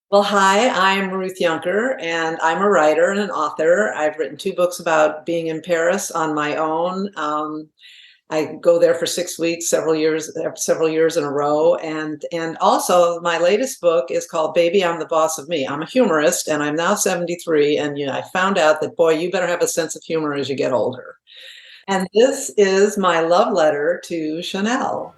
Well, hi, I'm Ruth Yunker, and I'm a writer and an author. I've written two books about being in Paris on my own. I go there for 6 weeks, several years in a row, and also my latest book is called "Baby, I'm the Boss of Me." I'm a humorist, and I'm now 73, and I found out that boy, you better have a sense of humor as you get older. And this is my love letter to Chanel.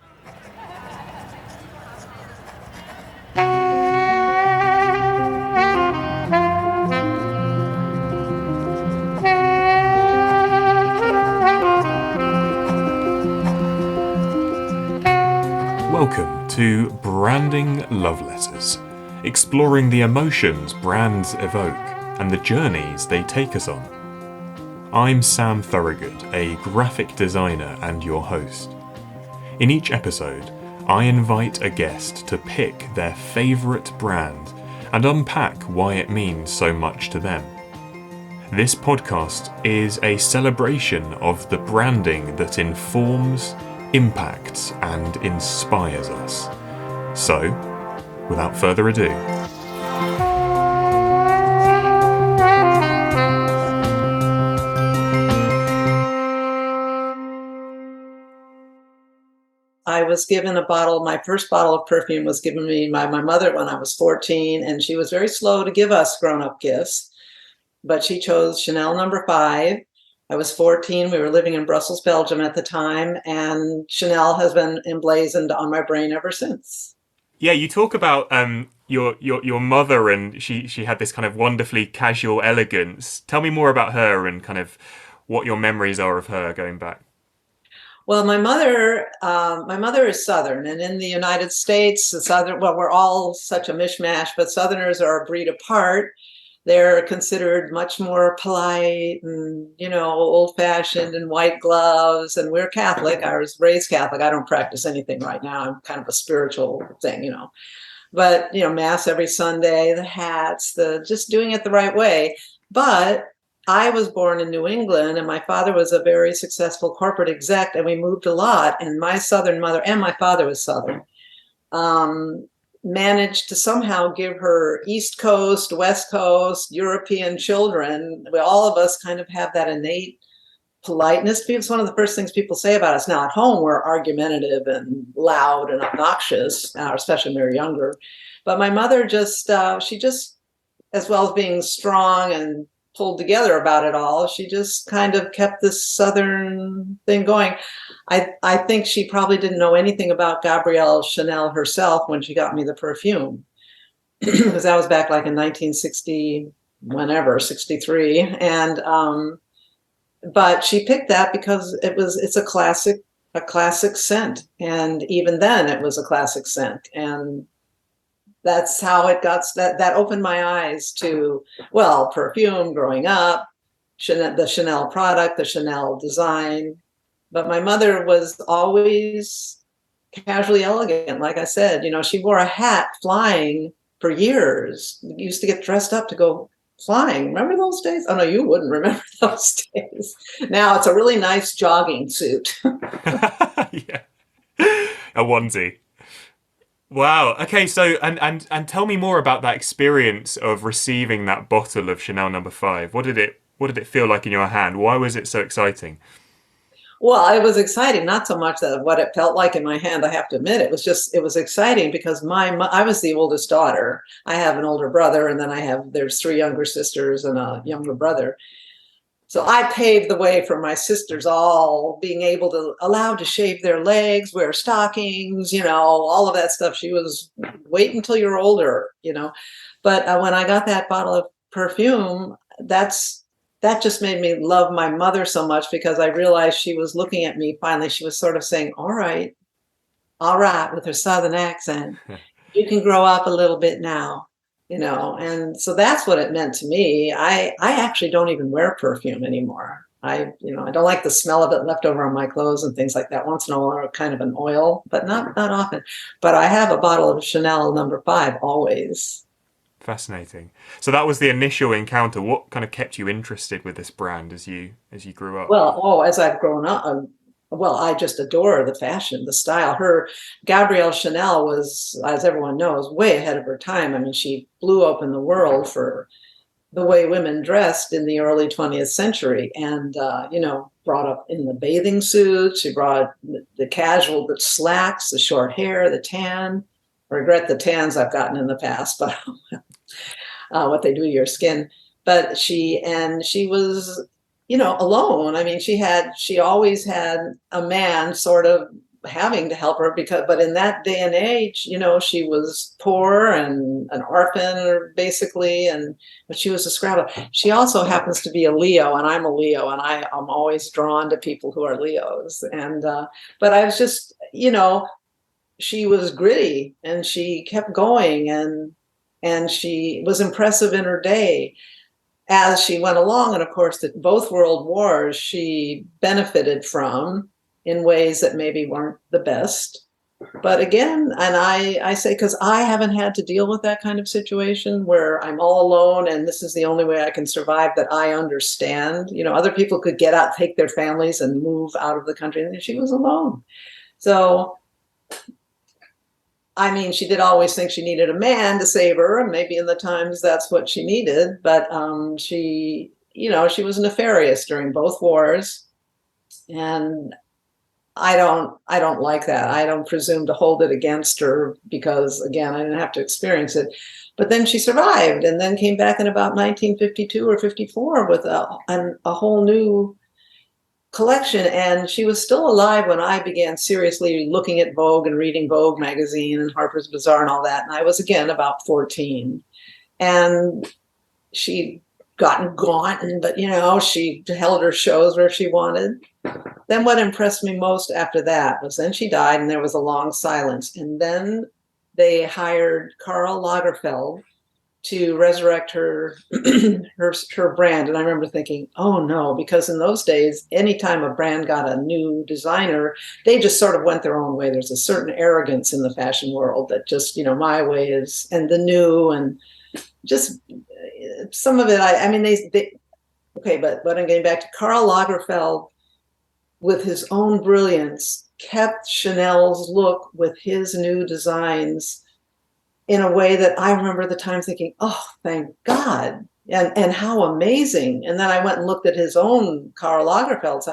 Welcome to Branding Love Letters, exploring the emotions brands evoke and the journeys they take us on. I'm Sam Thorogood, a graphic designer and your host. In each episode, I invite a guest to pick their favourite brand and unpack why it means so much to them. This podcast is a celebration of the branding that informs, impacts, and inspires us. So, without further ado, I was given my first bottle of perfume was given me by my mother when I was 14, and she was very slow to give us grown-up gifts, but she chose Chanel number 5. I was 14. We were living in Brussels, Belgium at the time, and Chanel has been emblazoned on my brain ever since. yeah, you talk about your mother, and she had this kind of wonderfully casual elegance. Tell me more about her and kind of what your memories are of her going back. Well, my mother is Southern, and in the United States, the Southern, well, we're all such a mishmash, but Southerners are a breed apart. They're considered much more polite and, old-fashioned and white gloves. And we're Catholic. I was raised Catholic. I don't practice anything right now. I'm kind of a spiritual thing. But, mass every Sunday, the hats, the just doing it the right way. But I was born in New England, and my father was a very successful corporate exec, and we moved a lot. And my Southern mother, and my father was Southern, managed to somehow give her East Coast, West Coast, European children. All of us kind of have that innate politeness. It's one of the first things people say about us. Now, at home, we're argumentative and loud and obnoxious, especially when we were younger. But my mother she just, as well as being strong and pulled together about it all, she just kind of kept this Southern thing going. I think she probably didn't know anything about Gabrielle Chanel herself when she got me the perfume, because that was back like in 1960, whenever, 63. And but she picked that because it's a classic scent. And even then it was a classic scent. And that's how it got, that opened my eyes to, well, perfume growing up, the Chanel product, the Chanel design. But my mother was always casually elegant. Like I said, she wore a hat flying for years. Used to get dressed up to go flying. Remember those days? Oh, no, you wouldn't remember those days. Now it's a really nice jogging suit. Yeah, a onesie. Wow. Okay. So, and tell me more about that experience of receiving that bottle of Chanel number 5. What did it feel like in your hand? Why was it so exciting? Well, it was exciting, not so much that what it felt like in my hand, I have to admit. It was exciting because I was the oldest daughter. I have an older brother, and then there's 3 younger sisters and a younger brother. So I paved the way for my sisters all being allowed to shave their legs, wear stockings, all of that stuff. She was, wait until you're older. But when I got that bottle of perfume, that just made me love my mother so much, because I realized she was looking at me. Finally, she was sort of saying, all right, with her Southern accent, you can grow up a little bit now. And so that's what it meant to me. I actually don't even wear perfume anymore. I don't like the smell of it left over on my clothes and things like that. Once in a while, kind of an oil, but not often. But I have a bottle of Chanel number 5 always. Fascinating. So that was the initial encounter. What kind of kept you interested with this brand as you grew up? Well, as I've grown up, well, I just adore the fashion, the style. Her Gabrielle Chanel was, as everyone knows, way ahead of her time. I mean, she blew open the world for the way women dressed in the early 20th century, and brought up in the bathing suit. She brought the casual, the slacks, the short hair, the tan. I regret the tans I've gotten in the past, but what they do to your skin. But she was, alone. I mean, she always had a man sort of having to help her, but in that day and age, she was poor and an orphan basically, but she was a scrapper. She also happens to be a Leo, and I'm a Leo, and I'm always drawn to people who are Leos. And but I was just, she was gritty, and she kept going, and she was impressive in her day as she went along. And of course, both world wars she benefited from in ways that maybe weren't the best. But again, and I say, because I haven't had to deal with that kind of situation where I'm all alone and this is the only way I can survive, that I understand. Other people could get out, take their families and move out of the country, and she was alone. So, I mean, she did always think she needed a man to save her, and maybe in the times that's what she needed. But she was nefarious during both wars, and I don't like that. I don't presume to hold it against her because, again, I didn't have to experience it. But then she survived, and then came back in about 1952 or 54 with a whole new collection. And she was still alive when I began seriously looking at Vogue and reading Vogue magazine and Harper's Bazaar and all that. And I was, again, about 14. And she'd gotten gaunt, but she held her shows where she wanted. Then what impressed me most after that was, then she died and there was a long silence. And then they hired Karl Lagerfeld to resurrect her her brand. And I remember thinking, oh no, because in those days, anytime a brand got a new designer, they just sort of went their own way. There's a certain arrogance in the fashion world that just, my way is, and the new, and just some of it, I mean, okay, but I'm getting back to Karl Lagerfeld, with his own brilliance, kept Chanel's look with his new designs in a way that I remember the time thinking, oh, thank God, and how amazing. And then I went and looked at his own Karl Lagerfeld.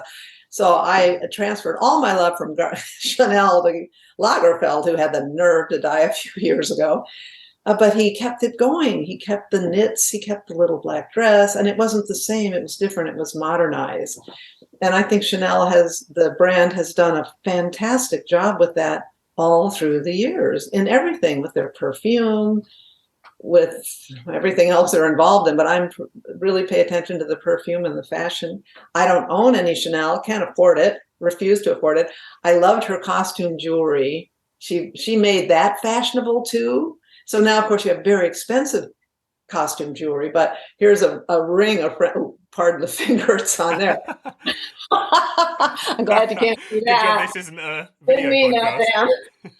So I transferred all my love from Chanel to Lagerfeld, who had the nerve to die a few years ago. But he kept it going. He kept the knits, he kept the little black dress, and it wasn't the same. It was different. It was modernized. And I think the brand has done a fantastic job with that all through the years, in everything, with their perfume, with everything else they're involved in. But I'm really pay attention to the perfume and the fashion. I don't own any Chanel, can't afford it, refuse to afford it. I loved her costume jewelry. She made that fashionable too. So now, of course, you have very expensive costume jewelry, but here's a ring, pardon the finger, it's on there. I'm glad you can't see that. Good job, this isn't a video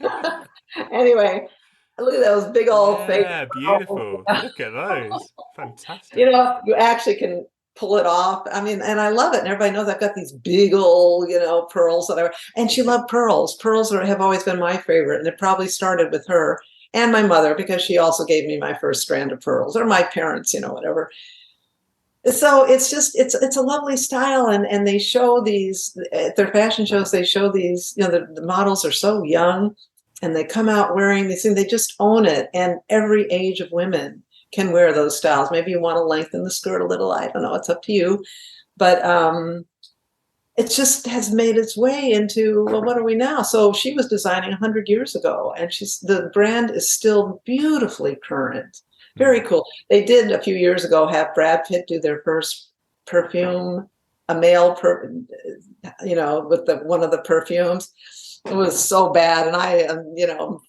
podcast. Anyway, look at those big old fake. Yeah, beautiful. Look at those. Fantastic. You actually can pull it off. I mean, and I love it. And everybody knows I've got these big old, pearls that and she loved pearls. Pearls have always been my favorite. And it probably started with her and my mother, because she also gave me my first strand of pearls, or my parents, whatever. So it's just, it's a lovely style. And they show these, at their fashion shows, they show these, the models are so young and they come out wearing these things, they just own it. And every age of women can wear those styles. Maybe you want to lengthen the skirt a little. I don't know. It's up to you. But it just has made its way into, well, what are we now? So she was designing 100 years ago, and the brand is still beautifully current. Very cool. They did a few years ago have Brad Pitt do their first perfume, a male, with one of the perfumes. It was so bad. And I,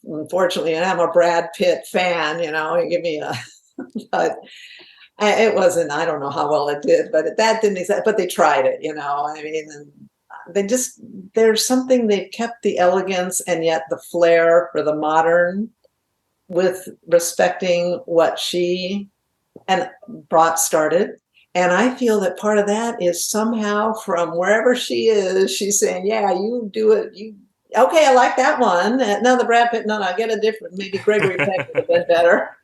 unfortunately, I'm a Brad Pitt fan, you give me but it wasn't, I don't know how well it did, but that didn't exactly, but they tried it, I mean, and there's something, they've kept the elegance and yet the flair for the modern, with respecting what she started, And I feel that part of that is somehow from wherever she is, she's saying, yeah, you do it. Okay, I like that one. No, the Brad Pitt, no, get a different, maybe Gregory Peck would have been better.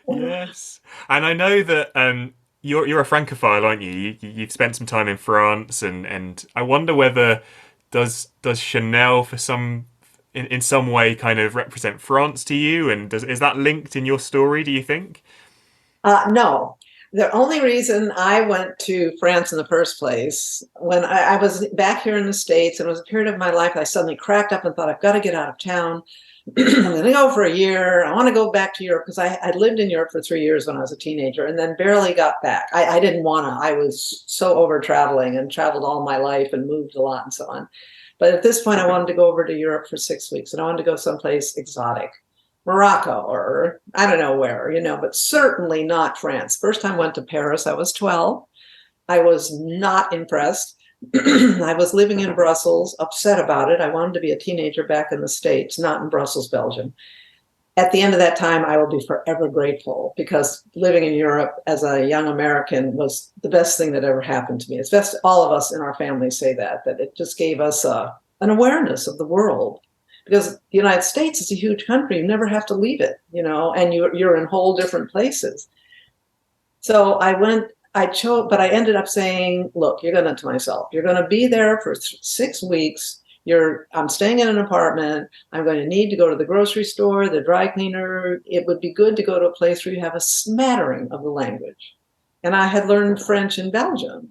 Yes. And I know that you're a Francophile, aren't you? You've spent some time in France, and I wonder whether does Chanel in some way kind of represent France to you, and is that linked in your story, do you think? No. The only reason I went to France in the first place, when I was back here in the States, and it was a period of my life I suddenly cracked up and thought, I've got to get out of town. I'm going to go for a year. I want to go back to Europe because I lived in Europe for 3 years when I was a teenager and then barely got back. I didn't want to. I was so over traveling and traveled all my life and moved a lot and so on. But at this point, I wanted to go over to Europe for 6 weeks and I wanted to go someplace exotic. Morocco or I don't know where, but certainly not France. First time I went to Paris, I was 12. I was not impressed. I was living in Brussels, upset about it. I wanted to be a teenager back in the States, not in Brussels, Belgium. At the end of that time, I will be forever grateful because living in Europe as a young American was the best thing that ever happened to me. It's best all of us in our family say that it just gave us an awareness of the world. Because the United States is a huge country. You never have to leave it, and you're in whole different places. So but I ended up saying, look, you're going to be there for 6 weeks. I'm staying in an apartment. I'm going to need to go to the grocery store, the dry cleaner. It would be good to go to a place where you have a smattering of the language. And I had learned French in Belgium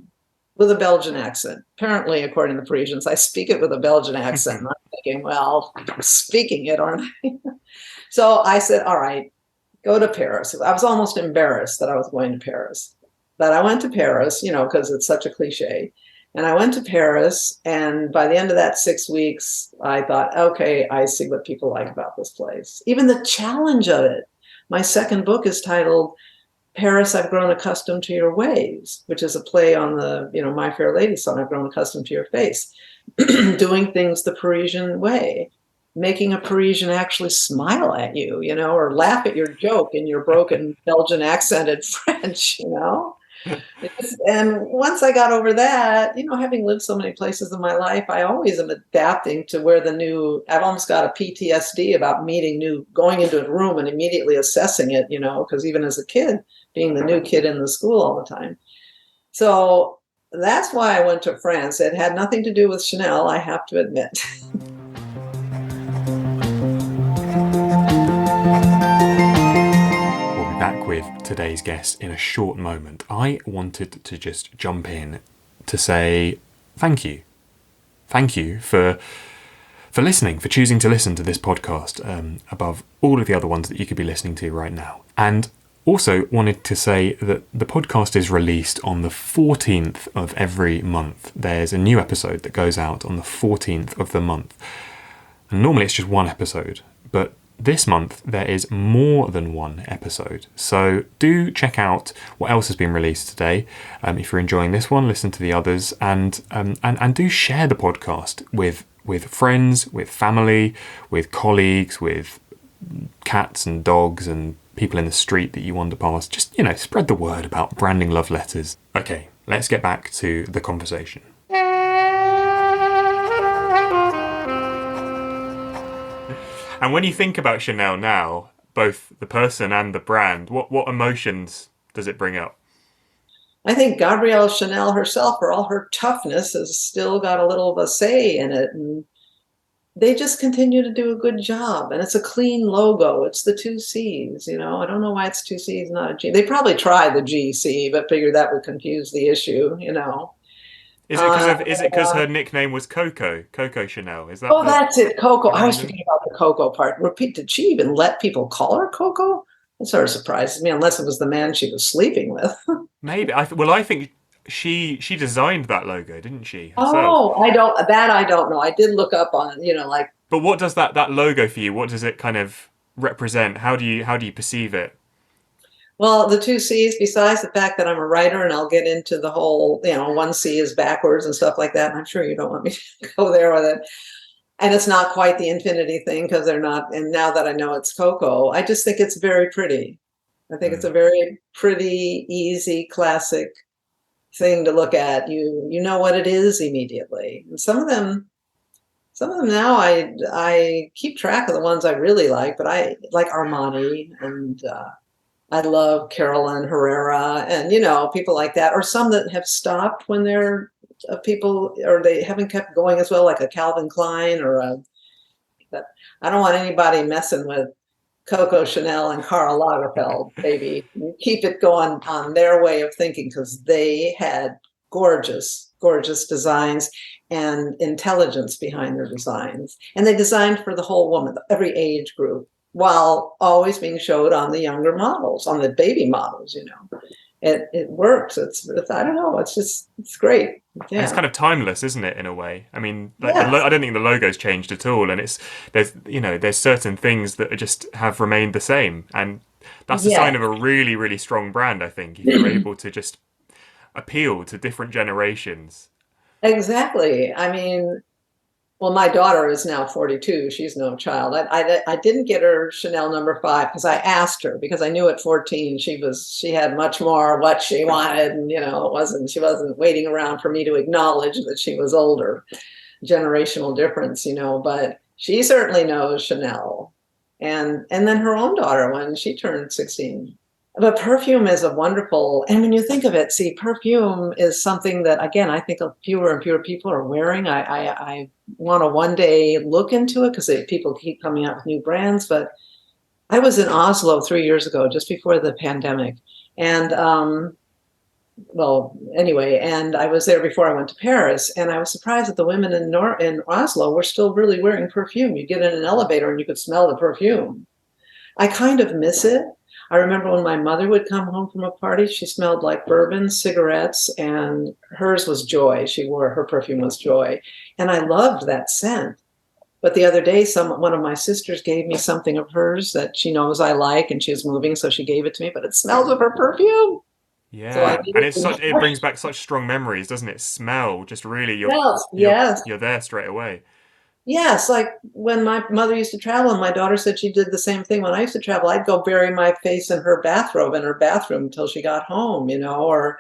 with a Belgian accent. Apparently, according to the Parisians, I speak it with a Belgian accent. And I'm thinking, well, I'm speaking it, aren't I? So I said, all right, go to Paris. I was almost embarrassed that I was going to Paris. But I went to Paris, because it's such a cliche. And I went to Paris. And by the end of that 6 weeks, I thought, okay, I see what people like about this place. Even the challenge of it. My second book is titled Paris, I've Grown Accustomed to Your Ways, which is a play on the, My Fair Lady song, I've Grown Accustomed to Your Face. Doing things the Parisian way, making a Parisian actually smile at you, or laugh at your joke in your broken Belgian accented French, And once I got over that, having lived so many places in my life, I always am adapting to where I've almost got a PTSD about going into a room and immediately assessing it, because even as a kid, being the new kid in the school all the time. So that's why I went to France. It had nothing to do with Chanel, I have to admit. Back with today's guest in a short moment. I wanted to just jump in to say thank you. Thank you for listening, for choosing to listen to this podcast above all of the other ones that you could be listening to right now. And also wanted to say that the podcast is released on the 14th of every month. There's a new episode that goes out on the 14th of the month. And normally it's just one episode, but this month there is more than one episode, so do check out what else has been released today. If you're enjoying this one, listen to the others, and do share the podcast with friends, with family, with colleagues, with cats and dogs and people in the street that you wander past. Just spread the word about branding love letters. Okay, let's get back to the conversation. And when you think about Chanel now, both the person and the brand, what emotions does it bring up? I think Gabrielle Chanel herself, for all her toughness, has still got a little of a say in it. And they just continue to do a good job. And it's a clean logo. It's the 2 C's, I don't know why it's 2 C's, not a G. They probably tried the GC, but figured that would confuse the issue, Is it because her nickname was Coco Chanel? Is that? Oh, that's it, Coco. I was forgetting about the Coco part. Did she even let people call her Coco? That sort of surprises me, unless it was the man she was sleeping with. Maybe. I think she designed that logo, didn't she? Herself? Oh, I don't know. I did look up on, But what does that logo for you? What does it kind of represent? How do you perceive it? Well, the 2 C's, besides the fact that I'm a writer and I'll get into the whole, 1 C is backwards and stuff like that. And I'm sure you don't want me to go there with it. And it's not quite the infinity thing because they're not. And now that I know it's Coco, I just think it's very pretty. I think it's a very pretty, easy, classic thing to look at. You know what it is immediately. And some of them now I keep track of the ones I really like, but I like Armani, and I love Carolyn Herrera, and people like that, or some that have stopped when they're people, or they haven't kept going as well, like a Calvin Klein or a. But I don't want anybody messing with Coco Chanel and Karl Lagerfeld, baby. You keep it going on their way of thinking, because they had gorgeous, gorgeous designs and intelligence behind their designs. And they designed for the whole woman, every age group, while always being showed on the younger models, on the baby models. It works. It's I don't know. It's great. And it's Yeah. kind of timeless, isn't it, in a way? I mean, like Yes. I don't think the logo's changed at all, and there's certain things that just have remained the same, and that's a sign Yes. of a really, really strong brand, I think, if you're able to just appeal to different generations. Exactly. I mean, well, my daughter is now 42. She's no child. I didn't get her Chanel number 5 because I asked her, because I knew at 14 she had much more what she wanted, and she wasn't waiting around for me to acknowledge that she was older. Generational difference. But she certainly knows Chanel, and then her own daughter when she turned 16. But perfume is a wonderful, and when you think of it, see, perfume is something that, again, I think fewer and fewer people are wearing. I want to one day look into it, because people keep coming out with new brands. But I was in Oslo 3 years ago, just before the pandemic. And well, anyway, and I was there before I went to Paris, and I was surprised that the women in Oslo were still really wearing perfume. You get in an elevator and you could smell the perfume. I kind of miss it. I remember when my mother would come home from a party, she smelled like bourbon, cigarettes, and hers was Joy. Her perfume was Joy. And I loved that scent. But the other day, one of my sisters gave me something of hers that she knows I like, and she was moving, so she gave it to me, but it smells of her perfume. So I Yeah, and needed it brings back such strong memories, doesn't it? Smell, just really smells. Yes. you're there straight away. Yes, like when my mother used to travel, and my daughter said she did the same thing when I used to travel. I'd go bury my face in her bathrobe in her bathroom until she got home, or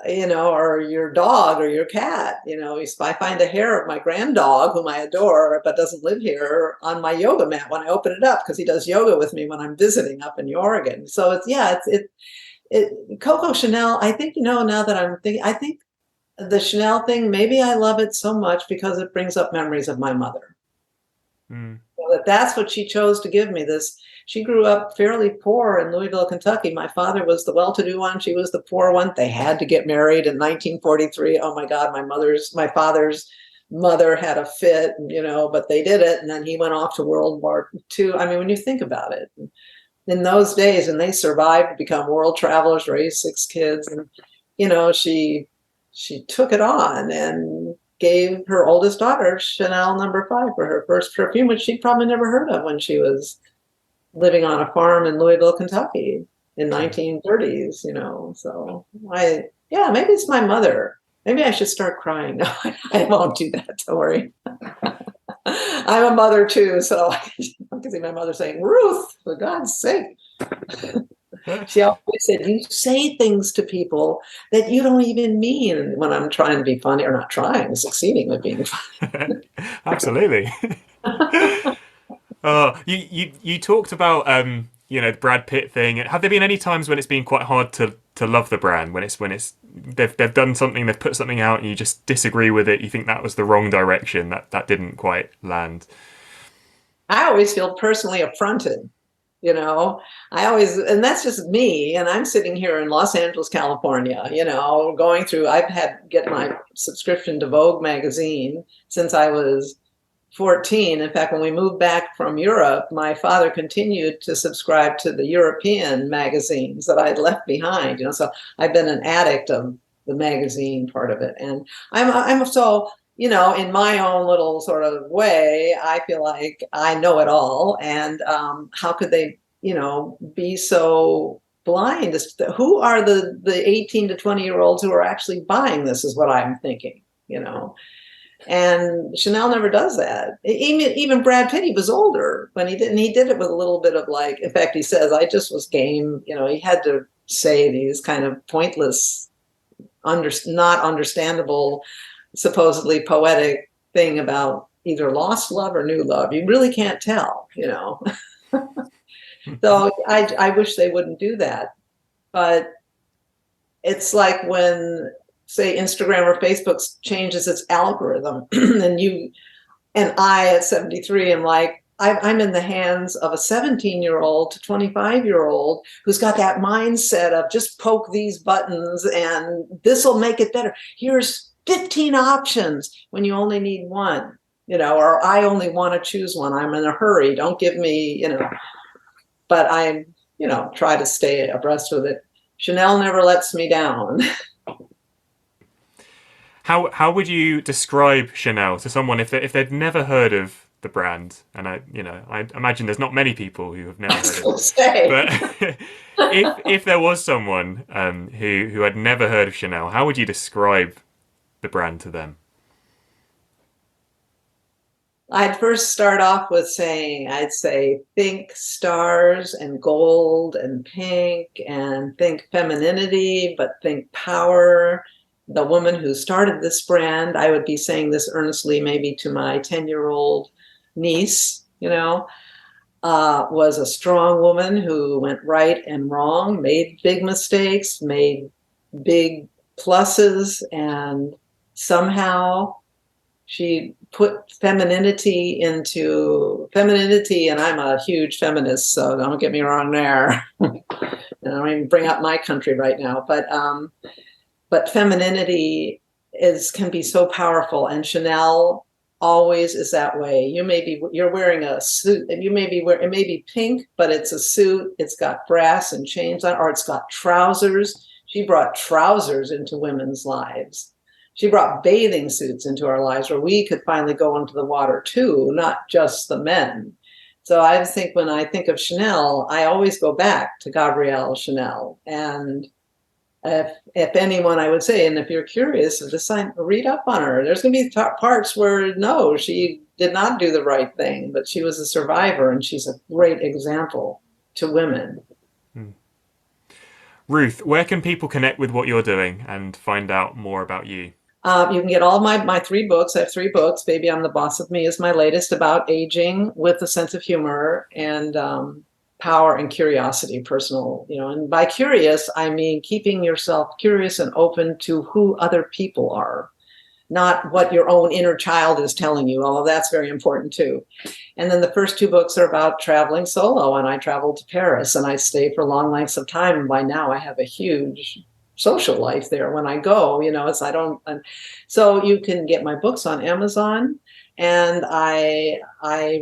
your dog or your cat. If I find a hair of my grand dog, whom I adore but doesn't live here, on my yoga mat when I open it up, because he does yoga with me when I'm visiting up in Oregon. So Coco Chanel. I think now that I'm thinking, I think the Chanel thing, maybe I love it so much because it brings up memories of my mother. Mm. So that's what she chose to give me. She grew up fairly poor in Louisville, Kentucky. My father was the well-to-do one. She was the poor one. They had to get married in 1943. Oh my God, my father's mother had a fit, but they did it. And then he went off to World War II. I mean, when you think about it, in those days, and they survived to become world travelers, raised 6 kids, and she took it on and gave her oldest daughter Chanel number 5 for her first perfume, which she'd probably never heard of when she was living on a farm in Louisville, Kentucky in 1930s. So yeah, maybe it's my mother. Maybe I should start crying. No, I won't do that. Don't worry. I'm a mother too, so I can see my mother saying, "Ruth, for God's sake." She always said, "You say things to people that you don't even mean," when I'm trying to be funny, or not trying, succeeding at being funny. Absolutely. You talked about the Brad Pitt thing. Have there been any times when it's been quite hard to love the brand, when they've done something, they've put something out, and you just disagree with it? You think that was the wrong direction, that didn't quite land? I always feel personally affronted. And that's just me. And I'm sitting here in Los Angeles, California, going through, I've had get my subscription to Vogue magazine since I was 14. In fact, when we moved back from Europe, my father continued to subscribe to the European magazines that I'd left behind. So I've been an addict of the magazine part of it. And I'm so, in my own little sort of way, I feel like I know it all. And how could they, be so blind? Who are the 18 to 20-year-olds who are actually buying this, is what I'm thinking. And Chanel never does that. Even Brad Pitt, he was older when he did, and he did it with a little bit of like, in fact, he says, I just was game. You know, he had to say these kind of pointless, not understandable, supposedly poetic thing about either lost love or new love. You really can't tell, you know. So I wish they wouldn't do that. But it's like when, say, Instagram or Facebook changes its algorithm, and I at 73 am like, I'm in the hands of a 17-year-old to 25-year-old who's got that mindset of just poke these buttons and this will make it better. Here's 15 options when you only need one, you know, or I only want to choose one. I'm in a hurry. Don't give me, you know, but I, you know, try to stay abreast with it. Chanel never lets me down. How would you describe Chanel to someone if they'd never heard of the brand? And I imagine there's not many people who have never heard of it. But if there was someone who had never heard of Chanel, how would you describe the brand to them? I'd first start off with saying, I'd say, think stars and gold and pink, and think femininity, but think power. The woman who started this brand, I would be saying this earnestly, maybe to my 10-year-old niece, you know, was a strong woman who went right and wrong, made big mistakes, made big pluses, and somehow she put femininity, and I'm a huge feminist, so don't get me wrong there. I don't even bring up my country right now, but femininity can be so powerful, and Chanel always is that way. You're wearing a suit, and it may be pink, but it's a suit. It's got brass and chains on, or it's got trousers. She brought trousers into women's lives. She brought bathing suits into our lives where we could finally go into the water too, not just the men. So I think when I think of Chanel, I always go back to Gabrielle Chanel. And if anyone, I would say, and if you're curious, just read up on her. There's going to be parts where, no, she did not do the right thing, but she was a survivor, and she's a great example to women. Ruth, where can people connect with what you're doing and find out more about you? You can get all my 3 books. I have 3 books. Baby, I'm the Boss of Me is my latest, about aging with a sense of humor and power and curiosity, personal, you know. And by curious, I mean keeping yourself curious and open to who other people are, not what your own inner child is telling you, although that's very important too. And then the first 2 books are about traveling solo, and I traveled to Paris and I stayed for long lengths of time. And by now I have a huge social life there when I go, you know. So you can get my books on Amazon, and I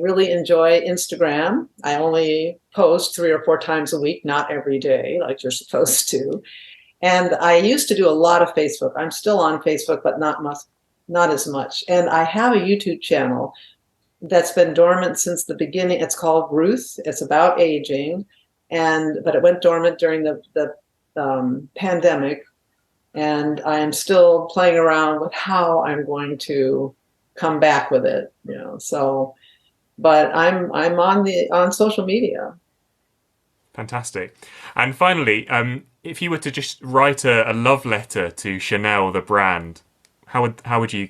really enjoy Instagram. I only post 3 or 4 times a week, not every day like you're supposed to. And I used to do a lot of Facebook. I'm still on Facebook, but not as much. And I have a YouTube channel that's been dormant since the beginning. It's called Ruth. It's about aging, but it went dormant during the pandemic, and I am still playing around with how I'm going to come back with it, you know. So, but I'm on social media. Fantastic. And finally, if you were to just write a love letter to Chanel, the brand, how would you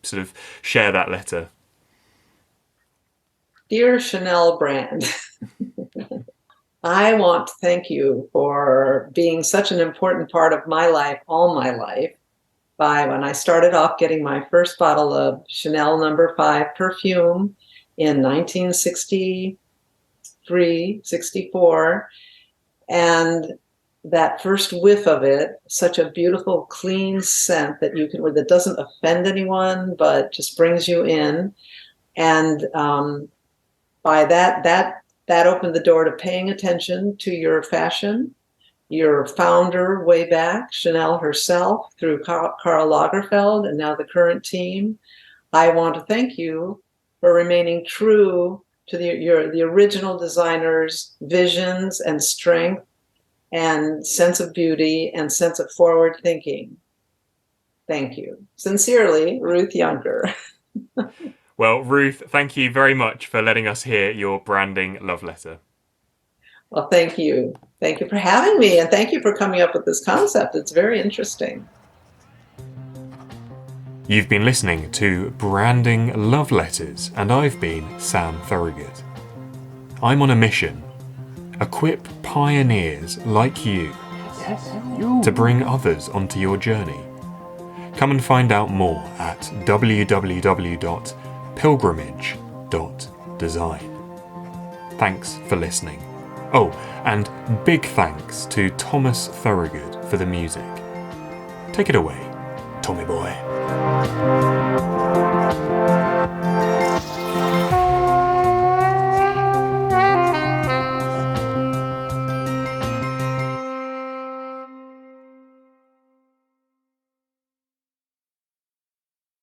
sort of share that letter? Dear Chanel brand, I want to thank you for being such an important part of my life, all my life. When I started off getting my first bottle of Chanel No. 5 perfume in 1963, 64, and that first whiff of it, such a beautiful, clean scent that doesn't offend anyone, but just brings you in. And by that opened the door to paying attention to your fashion. Your founder way back, Chanel herself, through Karl Lagerfeld, and now the current team. I want to thank you for remaining true to the original designer's visions and strength and sense of beauty and sense of forward thinking. Thank you. Sincerely, Ruth Yunker. Well, Ruth, thank you very much for letting us hear your branding love letter. Well, thank you. Thank you for having me, and thank you for coming up with this concept. It's very interesting. You've been listening to Branding Love Letters, and I've been Sam Thorogood. I'm on a mission. Equip pioneers like you to bring others onto your journey. Come and find out more at www.pilgrimage.design. Thanks for listening. Oh, and big thanks to Thomas Thorogood for the music. Take it away, Tommy boy.